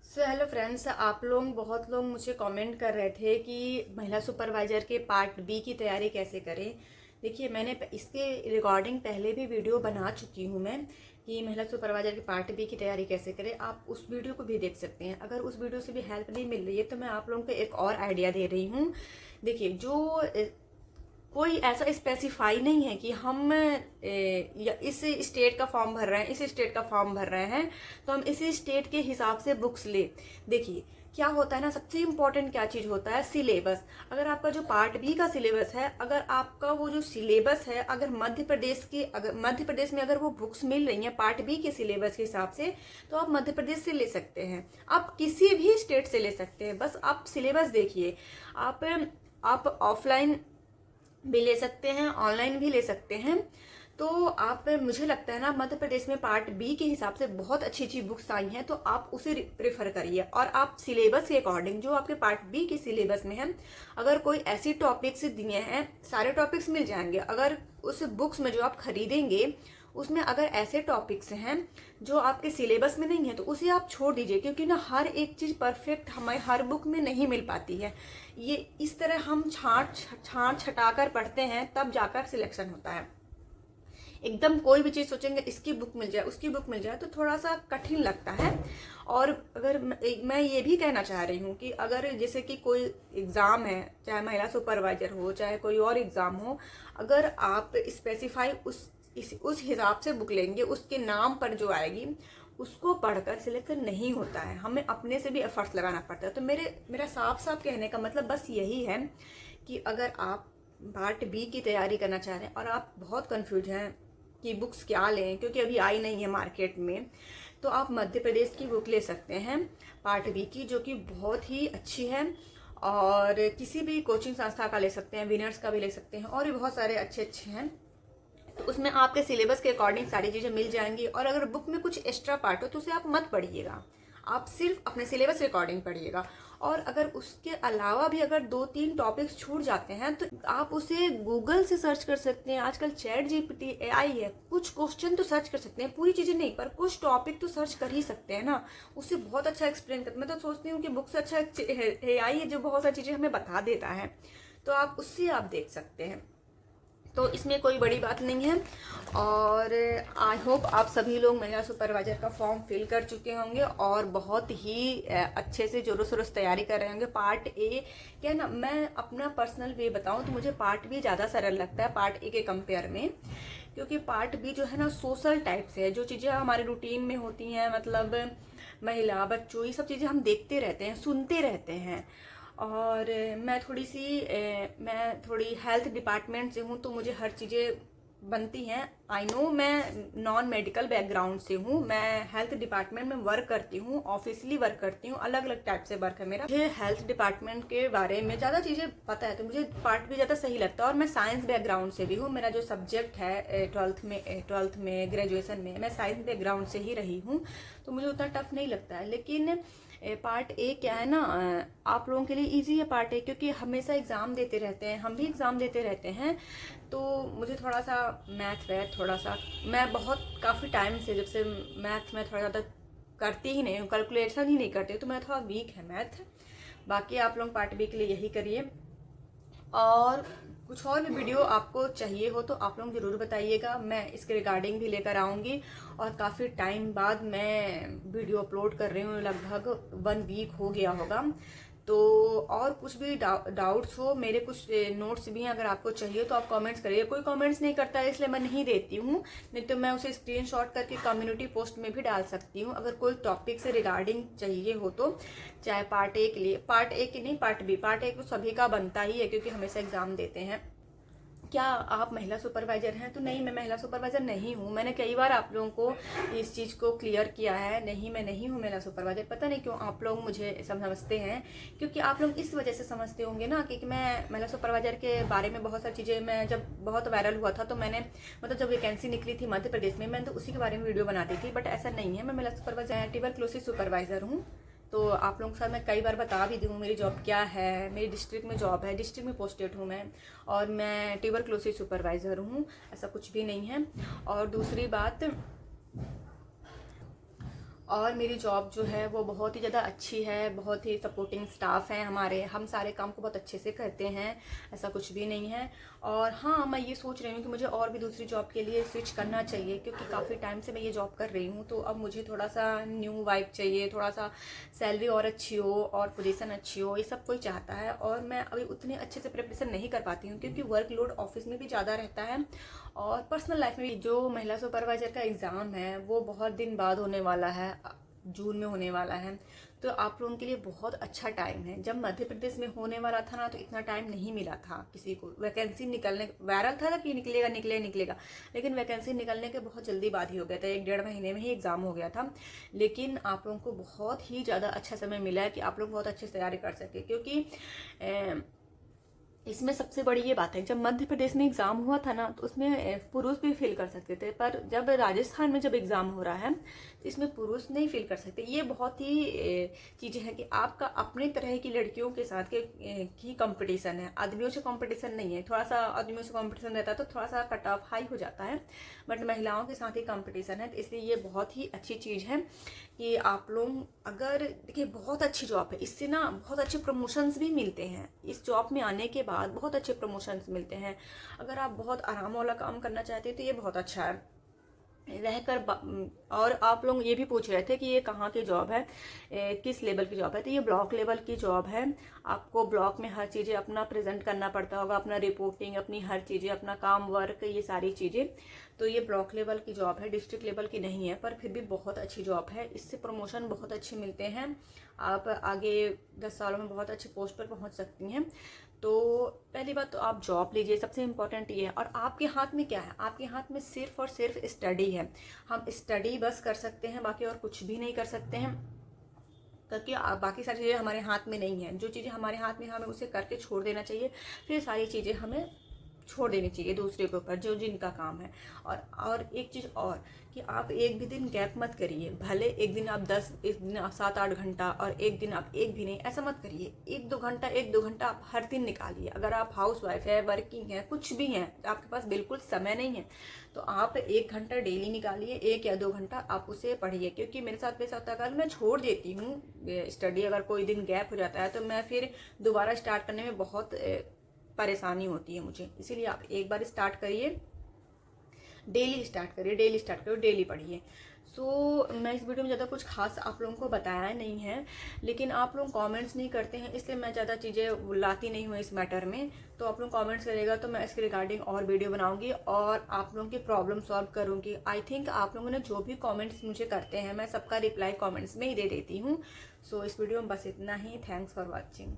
Hello friends, आप लोग बहुत लोग मुझे कमेंट कर रहे थे कि महिला सुपरवाइज़र के पार्ट बी की तैयारी कैसे करें। देखिए, मैंने इसके रिकॉर्डिंग पहले भी वीडियो बना चुकी हूँ मैं कि महिला सुपरवाइज़र के पार्ट बी की तैयारी कैसे करें। आप उस वीडियो को भी देख सकते हैं। अगर उस वीडियो से भी हेल्प नहीं मिल रही है तो मैं आप लोगों को एक और आइडिया दे रही हूँ। देखिए, जो कोई ऐसा स्पेसिफाई नहीं है कि हम या इस स्टेट का फॉर्म भर रहे हैं, इस स्टेट का फॉर्म भर रहे हैं तो हम इसी स्टेट के हिसाब से बुक्स ले। देखिए, क्या होता है ना, सबसे इम्पोर्टेंट क्या चीज़ होता है, सिलेबस। अगर आपका जो पार्ट बी का सिलेबस है, अगर आपका वो जो सिलेबस है, अगर मध्य प्रदेश में अगर वो बुक्स मिल रही हैं पार्ट बी के सिलेबस के हिसाब से, तो आप मध्य प्रदेश से ले सकते हैं। आप किसी भी स्टेट से ले सकते हैं, बस आप सिलेबस देखिए। आप ऑफलाइन भी ले सकते हैं, ऑनलाइन भी ले सकते हैं। तो आप, मुझे लगता है ना, मध्य प्रदेश में पार्ट बी के हिसाब से बहुत अच्छी अच्छी बुक्स आई हैं, तो आप उसे प्रेफर करिए। और आप सिलेबस के अकॉर्डिंग, जो आपके पार्ट बी के सिलेबस में है, अगर कोई ऐसी टॉपिक्स दिए हैं, सारे टॉपिक्स मिल जाएंगे। अगर उस बुक्स में जो आप खरीदेंगे उसमें अगर ऐसे टॉपिक्स हैं जो आपके सिलेबस में नहीं है तो उसे आप छोड़ दीजिए, क्योंकि ना हर एक चीज़ परफेक्ट हमें हर बुक में नहीं मिल पाती है। ये इस तरह हम छांट छटाकर पढ़ते हैं, तब जाकर सिलेक्शन होता है। एकदम कोई भी चीज़ सोचेंगे इसकी बुक मिल जाए, उसकी बुक मिल जाए, तो थोड़ा सा कठिन लगता है। और अगर मैं ये भी कहना चाह रही हूँ कि अगर जैसे कि कोई एग्ज़ाम है, चाहे महिला सुपरवाइजर हो, चाहे कोई और एग्ज़ाम हो, अगर आप स्पेसिफाई उस हिसाब से बुक लेंगे, उसके नाम पर जो आएगी उसको पढ़कर सिलेक्शन नहीं होता है। हमें अपने से भी एफर्ट्स लगाना पड़ता है। तो मेरा साफ साफ कहने का मतलब बस यही है कि अगर आप पार्ट बी की तैयारी करना चाह रहे हैं और आप बहुत कंफ्यूज हैं कि बुक्स क्या लें, क्योंकि अभी आई नहीं है मार्केट में, तो आप मध्य प्रदेश की बुक ले सकते हैं पार्ट बी की, जो कि बहुत ही अच्छी है। और किसी भी कोचिंग संस्था का ले सकते हैं, विनर्स का भी ले सकते हैं, और भी बहुत सारे अच्छे अच्छे हैं। तो उसमें आपके सिलेबस के अकॉर्डिंग सारी चीज़ें मिल जाएंगी। और अगर बुक में कुछ एक्स्ट्रा पार्ट हो तो उसे आप मत पढ़िएगा, आप सिर्फ अपने सिलेबस के अकॉर्डिंग पढ़िएगा। और अगर उसके अलावा भी अगर 2-3 टॉपिक्स छूट जाते हैं तो आप उसे गूगल से सर्च कर सकते हैं। आजकल चैट जीपीटी एआई है, कुछ क्वेश्चन तो सर्च कर सकते हैं, पूरी चीज़ें नहीं पर कुछ टॉपिक तो सर्च कर ही सकते हैं ना। उससे बहुत अच्छा एक्सप्लेन करता, मैं तो सोचती हूँ कि बुक से अच्छा एआई है जो बहुत सारी चीज़ें हमें बता देता है, तो आप उससे आप देख सकते हैं। तो इसमें कोई बड़ी बात नहीं है। और आई होप आप सभी लोग महिला सुपरवाइजर का फॉर्म फिल कर चुके होंगे और बहुत ही अच्छे से जोरों शोरों से तैयारी कर रहे होंगे। पार्ट ए क्या है ना, मैं अपना पर्सनल वे बताऊं तो मुझे पार्ट बी ज़्यादा सरल लगता है पार्ट ए के कंपेयर में, क्योंकि पार्ट बी जो है ना सोशल टाइप से है। जो चीज़ें हमारे रूटीन में होती हैं, मतलब महिला बच्चों, ये सब चीज़ें हम देखते रहते हैं, सुनते रहते हैं। और मैं थोड़ी हेल्थ डिपार्टमेंट से हूँ, तो मुझे हर चीज़ें बनती हैं। आई नो, मैं नॉन मेडिकल बैकग्राउंड से हूँ, मैं हेल्थ डिपार्टमेंट में वर्क करती हूँ, ऑफिशियली वर्क करती हूँ, अलग अलग टाइप से वर्क है मेरा। मुझे हेल्थ डिपार्टमेंट के बारे में ज़्यादा चीज़ें पता है, तो मुझे पार्ट भी ज़्यादा सही लगता है। और मैं साइंस बैकग्राउंड से भी हूँ, मेरा जो सब्जेक्ट है ट्वेल्थ में ग्रेजुएशन में मैं साइंस बैकग्राउंड से ही रही हूँ, तो मुझे उतना टफ नहीं लगता है। लेकिन पार्ट ए क्या है ना, आप लोगों के लिए इजी है पार्ट ए, क्योंकि हमेशा एग्ज़ाम देते रहते हैं, हम भी एग्ज़ाम देते रहते हैं। तो मुझे थोड़ा सा मैथ वैथ थोड़ा सा, मैं बहुत काफ़ी टाइम से, जब से मैथ में थोड़ा ज़्यादा करती ही नहीं हूँ, कैलकुलेशन ही नहीं करती हूँ, तो मैं थोड़ा वीक है मैथ। बाकी आप लोग पार्ट बी के लिए यही करिए। और कुछ और भी वीडियो आपको चाहिए हो तो आप लोग ज़रूर बताइएगा, मैं इसके रिगार्डिंग भी लेकर आऊँगी। और काफ़ी टाइम बाद मैं वीडियो अपलोड कर रही हूँ, लगभग 1 वीक हो गया होगा। तो और कुछ भी डाउट्स हो, मेरे कुछ नोट्स भी हैं, अगर आपको चाहिए तो आप कमेंट्स करिए। कोई कमेंट्स नहीं करता है इसलिए मैं नहीं देती हूँ, नहीं तो मैं उसे स्क्रीनशॉट करके कम्युनिटी पोस्ट में भी डाल सकती हूँ। अगर कोई टॉपिक से रिगार्डिंग चाहिए हो तो, चाहे पार्ट ए के लिए, पार्ट ए की नहीं पार्ट ए तो सभी का बनता ही है, क्योंकि हमेशा एग्जाम देते हैं। क्या आप महिला सुपरवाइजर हैं? तो नहीं, मैं महिला सुपरवाइजर नहीं हूँ। मैंने कई बार आप लोगों को इस चीज़ को क्लियर किया है, नहीं मैं नहीं हूँ महिला सुपरवाइजर। पता नहीं क्यों आप लोग मुझे समझते हैं, क्योंकि आप लोग इस वजह से समझते होंगे ना कि मैं महिला सुपरवाइजर के बारे में बहुत सारी चीज़ें, मैं जब बहुत वायरल हुआ था तो मैंने, मतलब जब वैकेंसी निकली थी मध्य प्रदेश में, मैं तो उसी के बारे में वीडियो बनाती थी। बट ऐसा नहीं है, मैं महिला सुपरवाइजर ट्यूबरक्लोसिस सुपरवाइजर हूँ। तो आप लोगों के साथ मैं कई बार बता भी दूँ मेरी जॉब क्या है। मेरी डिस्ट्रिक्ट में जॉब है, डिस्ट्रिक्ट में पोस्टेड हूँ मैं, और मैं ट्यूबरक्लोसिस सुपरवाइज़र हूँ, ऐसा कुछ भी नहीं है। और दूसरी बात, और मेरी जॉब जो है वो बहुत ही ज़्यादा अच्छी है, बहुत ही सपोर्टिंग स्टाफ हैं हमारे, हम सारे काम को बहुत अच्छे से करते हैं, ऐसा कुछ भी नहीं है। और हाँ, मैं ये सोच रही हूँ कि मुझे और भी दूसरी जॉब के लिए स्विच करना चाहिए, क्योंकि काफ़ी टाइम से मैं ये जॉब कर रही हूँ, तो अब मुझे थोड़ा सा न्यू वाइब चाहिए, थोड़ा सा सैलरी और अच्छी हो और पोजीशन अच्छी हो, ये सब कोई चाहता है। और मैं अभी उतने अच्छे से प्रिपरेशन नहीं कर पाती हूँ, क्योंकि वर्कलोड ऑफिस में भी ज़्यादा रहता है और पर्सनल लाइफ में भी। जो महिला सुपरवाइजर का एग्ज़ाम है वो बहुत दिन बाद होने वाला है, जून में होने वाला है, तो आप लोगों के लिए बहुत अच्छा टाइम है। जब मध्य प्रदेश में होने वाला था ना, तो इतना टाइम नहीं मिला था किसी को। वैकेंसी निकलने वायरल था कि निकलेगा निकलेगा निकलेगा, लेकिन वैकेंसी निकलने के बहुत जल्दी बाद ही हो गया था, 1-1.5 महीने में ही एग्जाम हो गया था। लेकिन आप लोगों को बहुत ही ज़्यादा अच्छा समय मिला है कि आप लोग बहुत अच्छे से तैयारी कर सके, क्योंकि इसमें सबसे बड़ी ये बात है, जब मध्य प्रदेश में एग्ज़ाम हुआ था ना, तो उसमें पुरुष भी फेल कर सकते थे, पर जब राजस्थान में जब एग्ज़ाम हो रहा है तो इसमें पुरुष नहीं फेल कर सकते। ये बहुत ही चीज़ें हैं कि आपका अपने तरह की लड़कियों के साथ की कंपटीशन है, आदमियों से कंपटीशन नहीं है। थोड़ा सा आदमियों से कंपटीशन रहता है तो थोड़ा सा कट ऑफ हाई हो जाता है, बट महिलाओं के साथ ही कंपटीशन है, तो इसलिए ये बहुत ही अच्छी चीज़ है कि आप लोग, अगर देखिए बहुत अच्छी जॉब है, इससे ना बहुत अच्छे प्रमोशंस भी मिलते हैं। इस जॉब में आने के बाद बहुत अच्छे प्रमोशंस मिलते हैं। अगर आप बहुत आराम वाला काम करना चाहते हैं तो ये बहुत अच्छा है रहकर। और आप लोग ये भी पूछ रहे थे कि ये कहाँ की जॉब है, किस लेवल की जॉब है, तो ये ब्लॉक लेवल की जॉब है। आपको ब्लॉक में हर चीज़ें अपना प्रेजेंट करना पड़ता होगा, अपना रिपोर्टिंग, अपनी हर चीज़ें, अपना काम, वर्क, ये सारी चीज़ें। तो ये ब्लॉक लेवल की जॉब है, डिस्ट्रिक्ट लेवल की नहीं है, पर फिर भी बहुत अच्छी जॉब है। इससे प्रमोशन बहुत अच्छे मिलते हैं, आप आगे 10 सालों में बहुत अच्छे पोस्ट पर पहुँच सकती हैं। तो पहली बात तो आप जॉब लीजिए, सबसे इम्पोर्टेंट ये है। और आपके हाथ में क्या है, आपके हाथ में सिर्फ और सिर्फ स्टडी है। हम स्टडी बस कर सकते हैं, बाकी और कुछ भी नहीं कर सकते हैं, क्योंकि बाकी सारी चीज़ें हमारे हाथ में नहीं है। जो चीज़ें हमारे हाथ में, हमें उसे करके छोड़ देना चाहिए, फिर सारी चीज़ें हमें छोड़ देनी चाहिए दूसरे के ऊपर, जो जिनका काम है। और एक चीज़ और, कि आप एक भी दिन गैप मत करिए। भले एक दिन आप 10, एक दिन आप 7-8 घंटा, और एक दिन आप एक भी नहीं, ऐसा मत करिए। 1-2 घंटा आप हर दिन निकालिए। अगर आप हाउस वाइफ है, वर्किंग है, कुछ भी हैं, आपके पास बिल्कुल समय नहीं है, तो आप 1 घंटा डेली निकालिए, 1 या 2 घंटा आप उसे पढ़िए। क्योंकि मेरे साथ ऐसा होता है, अगर मैं छोड़ देती हूँ स्टडी, अगर कोई दिन गैप हो जाता है, तो मैं फिर दोबारा स्टार्ट करने में बहुत परेशानी होती है मुझे। इसीलिए आप एक बार स्टार्ट करिए, डेली स्टार्ट करिए, डेली स्टार्ट करिए, डेली पढ़िए। मैं इस वीडियो में ज़्यादा कुछ खास आप लोगों को बताया नहीं है, लेकिन आप लोग कमेंट्स नहीं करते हैं, इसलिए मैं ज़्यादा चीज़ें लाती नहीं हूँ इस मैटर में। तो आप लोग कमेंट्स करेगा तो मैं इसके रिगार्डिंग और वीडियो बनाऊंगी और आप लोगों की प्रॉब्लम सॉल्व करूँगी। आई थिंक आप लोगों ने जो भी कॉमेंट्स मुझे करते हैं, मैं सबका रिप्लाई कॉमेंट्स में ही दे देती हूँ। इस वीडियो में बस इतना ही। Thanks for watching.